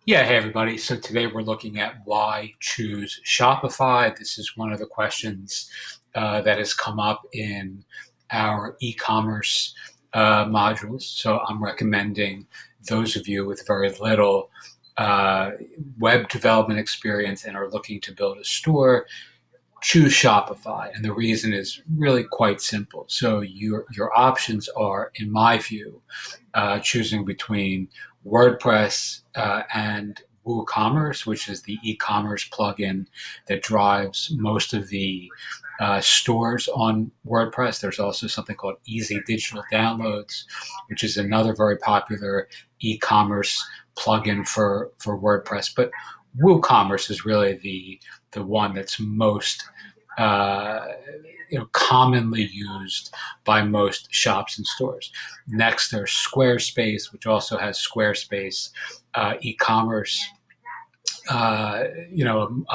Yeah, hey everybody. So today we're looking at why choose Shopify. This is one of the questions that has come up in our e-commerce modules. So I'm recommending those of you with very little uh, web development experience and are looking to build a store, choose Shopify. And the reason is really quite simple. So your options are, in my view, choosing between WordPress and Woocommerce, which is the e-commerce plugin that drives most of the stores on WordPress. There's also something called Easy Digital Downloads, which is another very popular e-commerce plugin for WordPress. But WooCommerce is really the one that's most uh, commonly used by most shops and stores. Next, there's Squarespace, which also has Squarespace e-commerce, an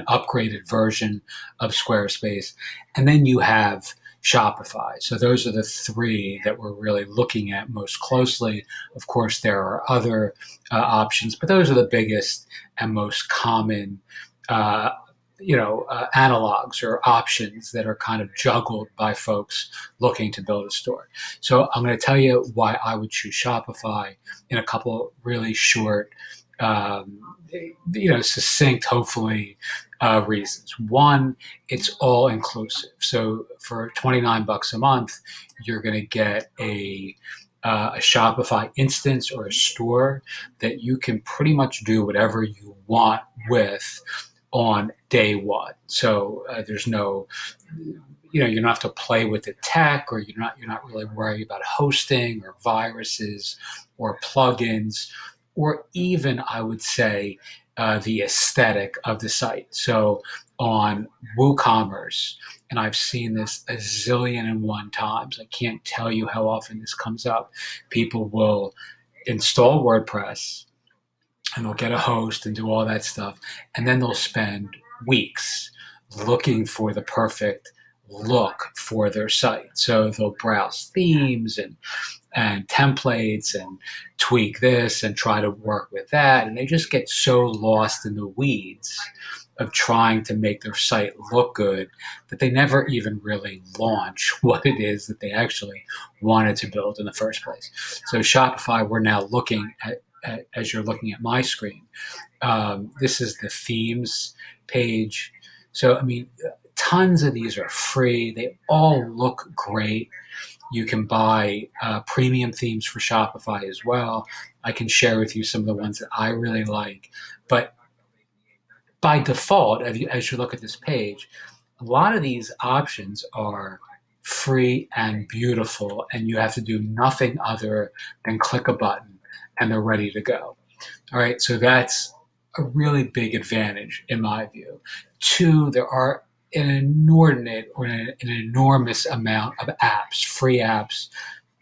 upgraded version of Squarespace, and then you have Shopify. So those are the three that we're really looking at most closely. Of course, there are other options, but those are the biggest and most common uh, analogs or options that are kind of juggled by folks looking to build a store. So I'm going to tell you why I would choose Shopify in a couple really short, um, succinct, hopefully, reasons. One, it's all inclusive. So for 29 bucks a month, you're going to get a Shopify instance or a store that you can pretty much do whatever you want with on day one. So there's no, you don't have to play with the tech, or you're not really worried about hosting or viruses or plugins, or even I would say the aesthetic of the site. So on WooCommerce, and I've seen this a zillion and one times. I can't tell you how often this comes up. People will install WordPress and they'll get a host and do all that stuff. And then they'll spend weeks looking for the perfect look for their site. So they'll browse themes and templates and tweak this and try to work with that. And they just get so lost in the weeds of trying to make their site look good that they never even really launch what it is that they actually wanted to build in the first place. So Shopify, we're now looking at as you're looking at my screen. This is the themes page. So, I mean, tons of these are free. They all look great. You can buy premium themes for Shopify as well. I can share with you some of the ones that I really like. But by default, as you look at this page, a lot of these options are free and beautiful, and you have to do nothing other than click a button and they're ready to go. All right, so that's a really big advantage in my view. Two, there are an inordinate or an enormous amount of apps, free apps,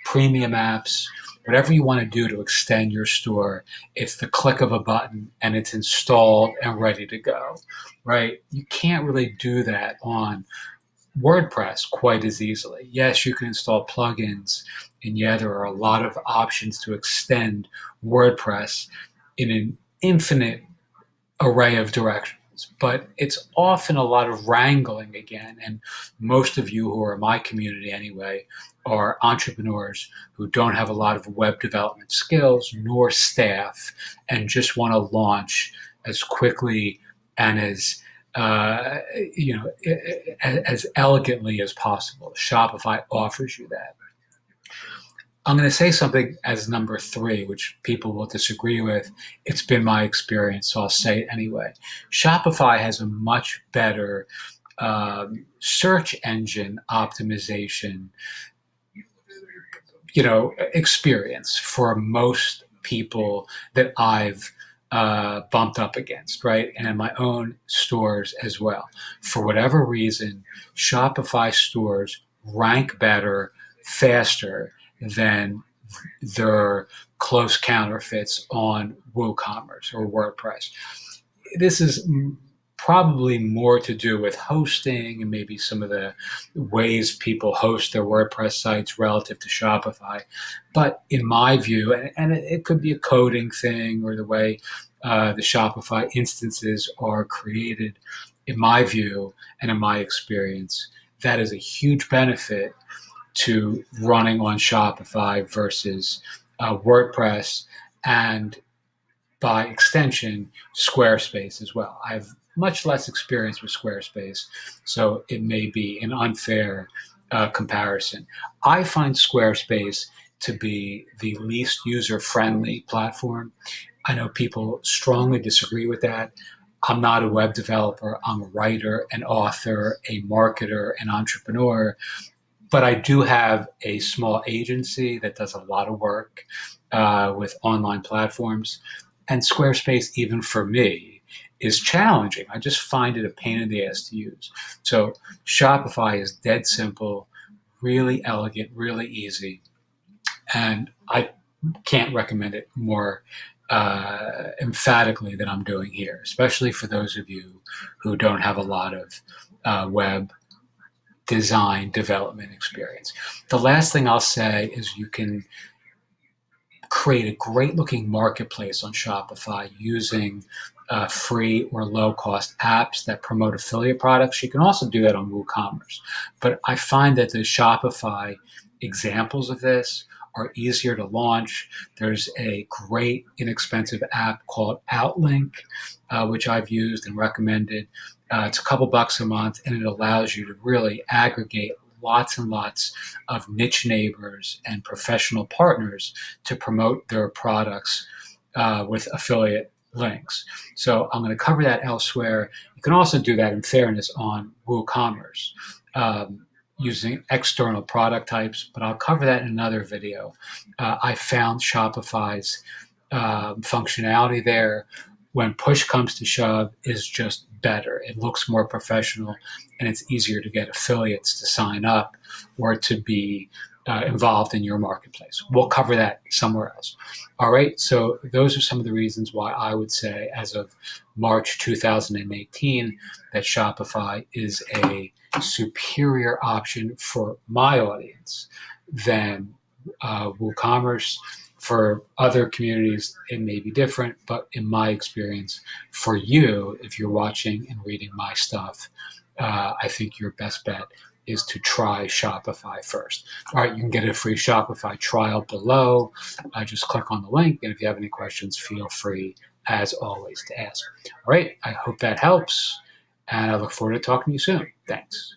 premium apps, whatever you want to do to extend your store. It's the click of a button and it's installed and ready to go, right? You can't really do that on WordPress quite as easily. Yes, you can install plugins, and yeah, there are a lot of options to extend WordPress in an infinite array of directions. But it's often a lot of wrangling again. And most of you who are in my community anyway are entrepreneurs who don't have a lot of web development skills nor staff and just want to launch as quickly and uh, as elegantly as possible. Shopify offers you that. I'm going to say something as number three, which people will disagree with. It's been my experience, so I'll say it anyway. Shopify has a much better search engine optimization, experience for most people that I've bumped up against, right? And in my own stores as well. For whatever reason, Shopify stores rank better, faster than their close counterfeits on WooCommerce or WordPress. This is probably more to do with hosting and maybe some of the ways people host their WordPress sites relative to Shopify. But in my view, and it could be a coding thing or the way the Shopify instances are created, in my view and in my experience, that is a huge benefit to running on Shopify versus WordPress, and by extension, Squarespace as well. I have much less experience with Squarespace, so it may be an unfair comparison. I find Squarespace to be the least user-friendly platform. I know people strongly disagree with that. I'm not a web developer. I'm a writer, an author, a marketer, an entrepreneur, but I do have a small agency that does a lot of work with online platforms. And Squarespace, even for me, is challenging. I just find it a pain in the ass to use. So Shopify is dead simple, really elegant, really easy. And I can't recommend it more emphatically than I'm doing here, especially for those of you who don't have a lot of web design development experience. The last thing I'll say is you can create a great looking marketplace on Shopify using free or low cost apps that promote affiliate products. You can also do that on WooCommerce. But I find that the Shopify examples of this are easier to launch. There's a great inexpensive app called Outlink, which I've used and recommended. It's a couple bucks a month, and it allows you to really aggregate lots and lots of niche neighbors and professional partners to promote their products with affiliate links. So I'm going to cover that elsewhere. You can also do that, in fairness, on WooCommerce using external product types, but I'll cover that in another video. I found Shopify's functionality there, when push comes to shove, is just better. It looks more professional, and it's easier to get affiliates to sign up or to be involved in your marketplace. We'll cover that somewhere else. All right, so those are some of the reasons why I would say, as of March 2018, that Shopify is a superior option for my audience than WooCommerce. For other communities, it may be different, but in my experience, for you, if you're watching and reading my stuff, I think your best bet is to try Shopify first. All right, you can get a free Shopify trial below. Just click on the link, and if you have any questions, feel free, as always, to ask. All right, I hope that helps, and I look forward to talking to you soon. Thanks.